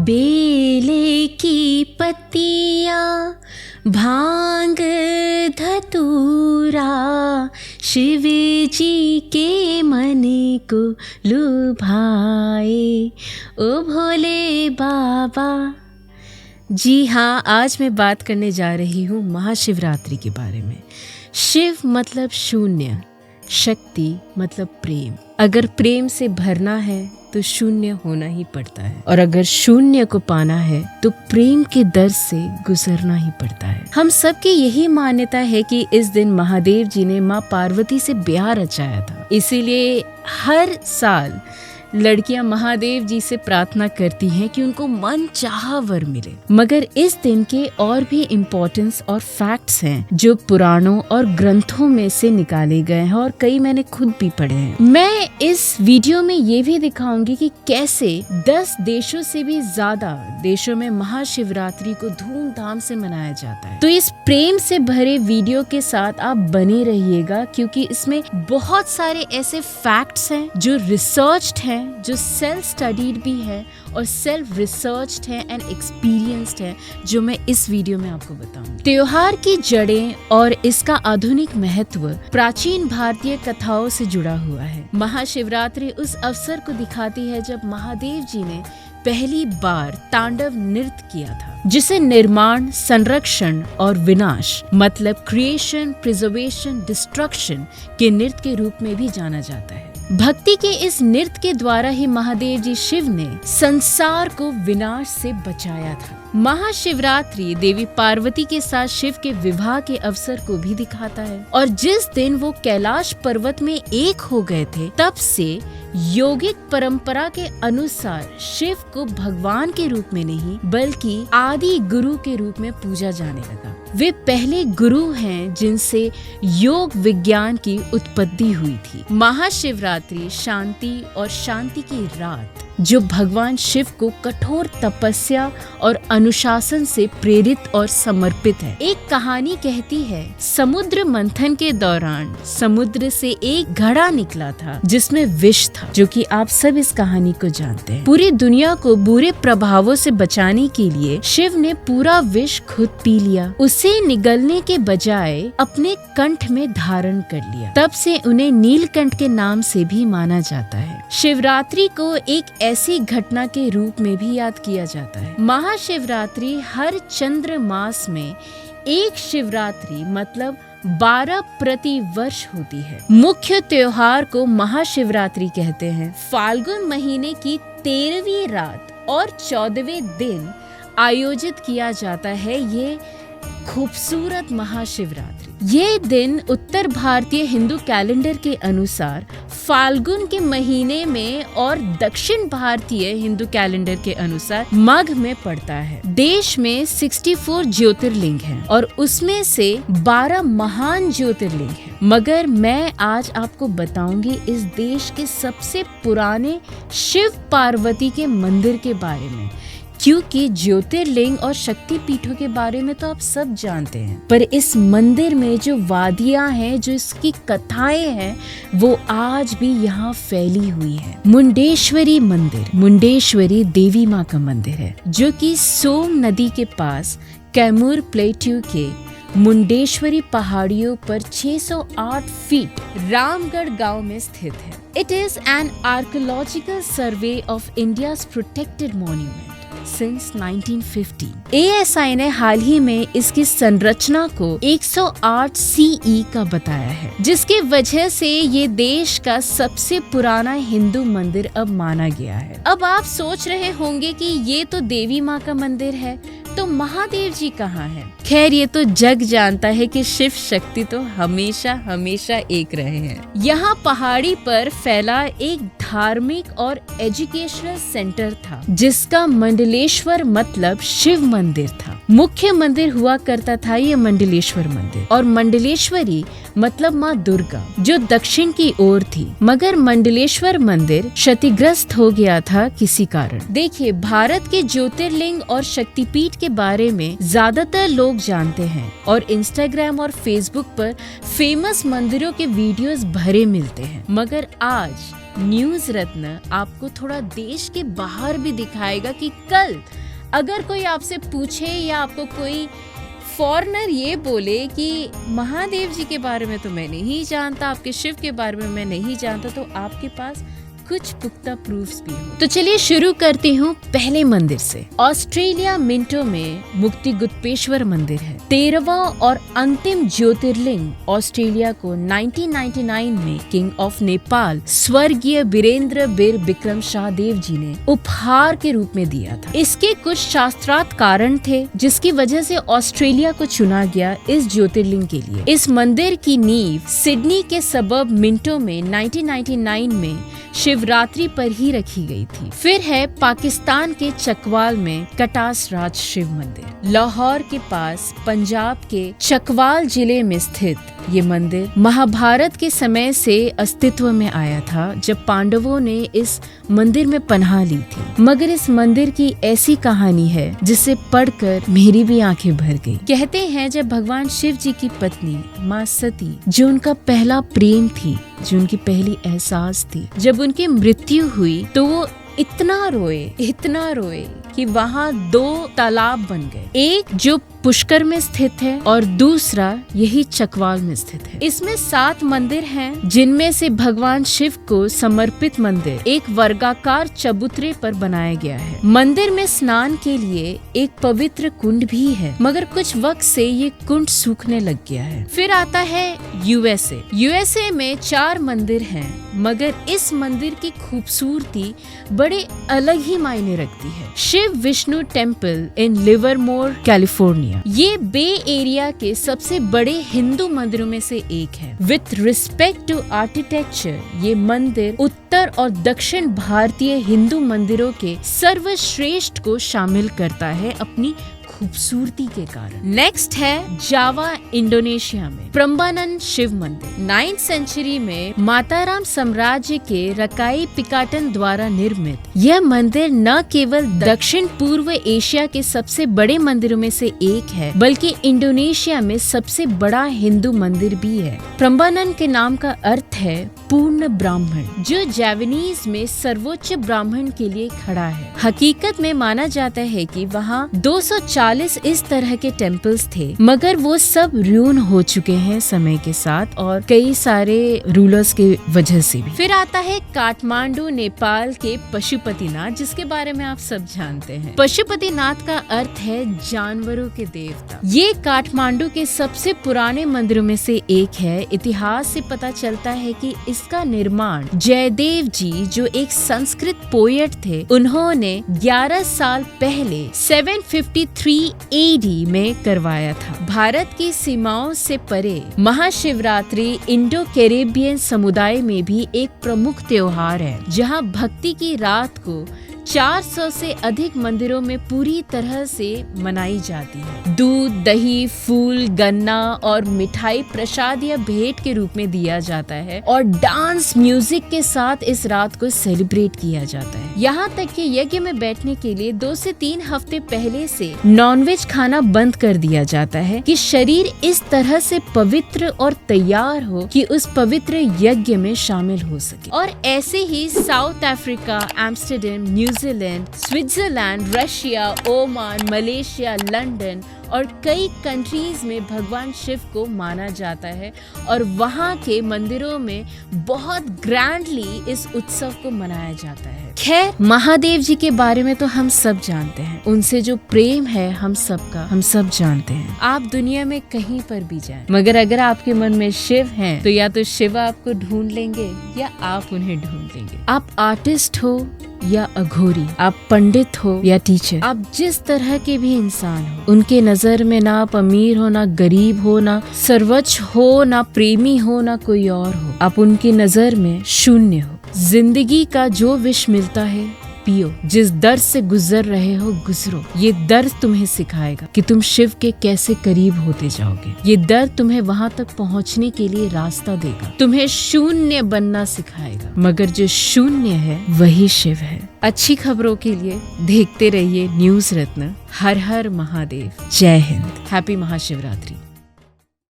बेले की पत्तियाँ, भांग धतूरा, शिव जी के मन को लुभाए, ओ भोले बाबा। जी हाँ, आज मैं बात करने जा रही हूँ महाशिवरात्रि के बारे में। शिव मतलब शून्य, शक्ति मतलब प्रेम। अगर प्रेम से भरना है तो शून्य होना ही पड़ता है, और अगर शून्य को पाना है तो प्रेम के दर से गुजरना ही पड़ता है। हम सबकी यही मान्यता है कि इस दिन महादेव जी ने माँ पार्वती से ब्याह रचाया था, इसीलिए हर साल लड़कियां महादेव जी से प्रार्थना करती हैं कि उनको मन चाहा वर मिले। मगर इस दिन के और भी इम्पोर्टेंस और फैक्ट्स हैं जो पुराणों और ग्रंथों में से निकाले गए हैं, और कई मैंने खुद भी पढ़े हैं। मैं इस वीडियो में ये भी दिखाऊंगी कि कैसे 10 देशों से भी ज्यादा देशों में महाशिवरात्रि को धूमधाम से मनाया जाता है। तो इस प्रेम से भरे वीडियो के साथ आप बने रहिएगा, क्योंकि इसमें बहुत सारे ऐसे फैक्ट्स हैं जो रिसर्च्ड हैं, जो सेल्फ स्टडीड भी है और सेल्फ रिसर्च्ड है एंड एक्सपीरियंस्ड है, जो मैं इस वीडियो में आपको बताऊंगी। त्योहार की जड़ें और इसका आधुनिक महत्व प्राचीन भारतीय कथाओं से जुड़ा हुआ है। महाशिवरात्रि उस अवसर को दिखाती है जब महादेव जी ने पहली बार तांडव नृत्य किया था, जिसे निर्माण, संरक्षण और विनाश मतलब क्रिएशन, प्रिजर्वेशन, डिस्ट्रक्शन के नृत्य के रूप में भी जाना जाता है। भक्ति के इस नृत्य के द्वारा ही महादेव जी शिव ने संसार को विनाश से बचाया था। महाशिवरात्रि देवी पार्वती के साथ शिव के विवाह के अवसर को भी दिखाता है, और जिस दिन वो कैलाश पर्वत में एक हो गए थे, तब से योगिक परंपरा के अनुसार शिव को भगवान के रूप में नहीं बल्कि आदि गुरु के रूप में पूजा जाने लगा। वे पहले गुरु हैं जिनसे योग विज्ञान की उत्पत्ति हुई थी। महाशिवरात्रि शांति और शांति की रात, जो भगवान शिव को कठोर तपस्या और अनुशासन से प्रेरित और समर्पित है। एक कहानी कहती है, समुद्र मंथन के दौरान समुद्र से एक घड़ा निकला था जिसमें विष था, जो कि आप सब इस कहानी को जानते हैं। पूरी दुनिया को बुरे प्रभावों से बचाने के लिए शिव ने पूरा विष खुद पी लिया। उसे निगलने के बजाय अपने कंठ में धारण कर लिया। तब से उन्हें नीलकंठ के नाम से भी माना जाता है। शिवरात्रि को एक ऐसी घटना के रूप में भी याद किया जाता है। महाशिवरात्रि हर चंद्र मास में एक शिवरात्रि मतलब 12 प्रति वर्ष होती है। मुख्य त्योहार को महाशिवरात्रि कहते हैं। फाल्गुन महीने की 13वीं रात और 14वें दिन आयोजित किया जाता है ये खूबसूरत महाशिवरात्रि। ये दिन उत्तर भारतीय हिंदू कैलेंडर के अनुसार फाल्गुन के महीने में और दक्षिण भारतीय हिंदू कैलेंडर के अनुसार माघ में पड़ता है। देश में 64 ज्योतिर्लिंग हैं और उसमें से 12 महान ज्योतिर्लिंग हैं। मगर मैं आज आपको बताऊंगी इस देश के सबसे पुराने शिव पार्वती के मंदिर के बारे में, क्योंकि ज्योतिर्लिंग और शक्तिपीठों के बारे में तो आप सब जानते हैं, पर इस मंदिर में जो वादियां हैं, जो इसकी कथाएं हैं, वो आज भी यहाँ फैली हुई है। मुंडेश्वरी मंदिर, मुंडेश्वरी देवी माँ का मंदिर है, जो कि सोम नदी के पास कैमूर प्लेट्यू के मुंडेश्वरी पहाड़ियों पर 608 फीट रामगढ़ गांव में स्थित है। It is an archaeological survey of India's protected monument since 1950। ASI ने हाल ही में इसकी संरचना को 108 CE का बताया है, जिसके वजह से ये देश का सबसे पुराना हिंदू मंदिर अब माना गया है। अब आप सोच रहे होंगे कि ये तो देवी माँ का मंदिर है, तो महादेव जी कहाँ हैं? खैर, ये तो जग जानता है कि शिव शक्ति तो हमेशा हमेशा एक रहे हैं। यहाँ पहाड़ी पर फैला एक धार्मिक और एजुकेशनल सेंटर था, जिसका मंडलेश्वर मतलब शिव मंदिर था। मुख्य मंदिर हुआ करता था ये मंडलेश्वर मंदिर, और मंडलेश्वरी मतलब माँ दुर्गा, जो दक्षिण की ओर थी। मगर मंडलेश्वर मंदिर क्षतिग्रस्त हो गया था किसी कारण। देखिए, भारत के ज्योतिर्लिंग और शक्तिपीठ के बारे में ज्यादातर लोग जानते हैं, और इंस्टाग्राम और फेसबुक पर फेमस मंदिरों के वीडियोस भरे मिलते हैं। मगर आज न्यूज रत्न आपको थोड़ा देश के बाहर भी दिखाएगा कि कल अगर कोई आपसे पूछे या आपको कोई फॉरेनर ये बोले कि महादेव जी के बारे में तो मैं नहीं जानता, आपके शिव के बारे में मैं नहीं जानता, तो आपके पास कुछ पुख्ता प्रूफ्स भी हो। तो चलिए शुरू करती हूँ पहले मंदिर से। ऑस्ट्रेलिया मिंटो में मुक्ति गुप्तेश्वर मंदिर है। 13वां और अंतिम ज्योतिर्लिंग ऑस्ट्रेलिया को 1999 में किंग ऑफ नेपाल स्वर्गीय वीरेंद्र बीर विक्रम शाहदेव जी ने उपहार के रूप में दिया था। इसके कुछ शास्त्रार्थ कारण थे जिसकी वजह से ऑस्ट्रेलिया को चुना गया इस ज्योतिर्लिंग के लिए। इस मंदिर की नींव सिडनी के सबब मिंटो में 1999 में शिवरात्रि पर ही रखी गई थी। फिर है पाकिस्तान के चकवाल में कटास राज शिव मंदिर। लाहौर के पास पंजाब के चकवाल जिले में स्थित ये मंदिर महाभारत के समय से अस्तित्व में आया था, जब पांडवों ने इस मंदिर में पनाह ली थी। मगर इस मंदिर की ऐसी कहानी है जिसे पढ़कर मेरी भी आंखें भर गई। कहते हैं जब भगवान शिव जी की पत्नी माँ सती, जो उनका पहला प्रेम थी, जो उनकी पहली एहसास थी, जब उनकी मृत्यु हुई तो वो इतना रोए कि वहाँ 2 तालाब बन गए। एक जो पुष्कर में स्थित है और दूसरा यही चकवाल में स्थित है। इसमें 7 मंदिर हैं, जिनमें से भगवान शिव को समर्पित मंदिर एक वर्गाकार चबूतरे पर बनाया गया है। मंदिर में स्नान के लिए एक पवित्र कुंड भी है, मगर कुछ वक्त से ये कुंड सूखने लग गया है। फिर आता है यूएसए में 4 मंदिर हैं, मगर इस मंदिर की खूबसूरती बड़े अलग ही मायने रखती है। Shiva Vishnu temple in Livermore California, ये बे एरिया के सबसे बड़े हिंदू मंदिरों में से एक है। विथ रिस्पेक्ट टू आर्किटेक्चर, ये मंदिर उत्तर और दक्षिण भारतीय हिंदू मंदिरों के सर्वश्रेष्ठ को शामिल करता है अपनी खूबसूरती के कारण। नेक्स्ट है जावा इंडोनेशिया में प्रम्बानन शिव मंदिर। 9th सेंचुरी में माताराम साम्राज्य के रकाई पिकाटन द्वारा निर्मित यह मंदिर न केवल दक्षिण पूर्व एशिया के सबसे बड़े मंदिरों में से एक है, बल्कि इंडोनेशिया में सबसे बड़ा हिंदू मंदिर भी है। प्रम्बानन के नाम का अर्थ है पूर्ण ब्राह्मण, जो जावानीज में सर्वोच्च ब्राह्मण के लिए खड़ा है। हकीकत में माना जाता है कि वहाँ 240 इस तरह के टेम्पल्स थे, मगर वो सब र्यून हो चुके हैं समय के साथ और कई सारे रूलर्स के वजह से भी। फिर आता है काठमांडू नेपाल के पशुपतिनाथ, जिसके बारे में आप सब जानते हैं। पशुपतिनाथ का अर्थ है जानवरों के देवता। ये काठमांडू के सबसे पुराने मंदिरों में से एक है। इतिहास से पता चलता है कि इसका निर्माण जयदेव जी, जो एक संस्कृत पोएट थे, उन्होंने 11 साल पहले 753 AD में करवाया था। भारत की सीमाओं से परे महाशिवरात्रि इंडो कैरेबियन समुदाय में भी एक प्रमुख त्योहार है, जहां भक्ति की रात को 400 से अधिक मंदिरों में पूरी तरह से मनाई जाती है। दूध, दही, फूल, गन्ना और मिठाई प्रसाद या भेंट के रूप में दिया जाता है और डांस म्यूजिक के साथ इस रात को सेलिब्रेट किया जाता है। यहाँ तक कि यज्ञ में बैठने के लिए 2 से 3 हफ्ते पहले से नॉनवेज खाना बंद कर दिया जाता है कि शरीर इस तरह से पवित्र और तैयार हो कि उस पवित्र यज्ञ में शामिल हो सके। और ऐसे ही South Africa, Amsterdam, New Zealand, Switzerland, Russia, Oman, Malaysia, London और कई कंट्रीज में भगवान शिव को माना जाता है और वहाँ के मंदिरों में बहुत ग्रैंडली इस उत्सव को मनाया जाता है। खैर, महादेव जी के बारे में तो हम सब जानते हैं। उनसे जो प्रेम है हम सबका, हम सब जानते हैं। आप दुनिया में कहीं पर भी जाएं, मगर अगर आपके मन में शिव हैं, तो या तो शिव आपको ढूंढ लेंगे या आप उन्हें ढूंढ लेंगे। आप आर्टिस्ट हो या अघोरी, आप पंडित हो या टीचर, आप जिस तरह के भी इंसान हो, उनके नजर में ना आप अमीर हो, ना गरीब हो, ना सर्वोच्च हो, ना प्रेमी हो, ना कोई और हो, आप उनकी नजर में शून्य हो। जिंदगी का जो विष मिलता है पियो, जिस दर्द से गुजर रहे हो गुजरो। ये दर्द तुम्हें सिखाएगा कि तुम शिव के कैसे करीब होते जाओगे। ये दर्द तुम्हें वहाँ तक पहुँचने के लिए रास्ता देगा, तुम्हें शून्य बनना सिखाएगा, मगर जो शून्य है वही शिव है। अच्छी खबरों के लिए देखते रहिए न्यूज रत्न। हर हर महादेव। जय हिंद। हैप्पी महाशिवरात्रि।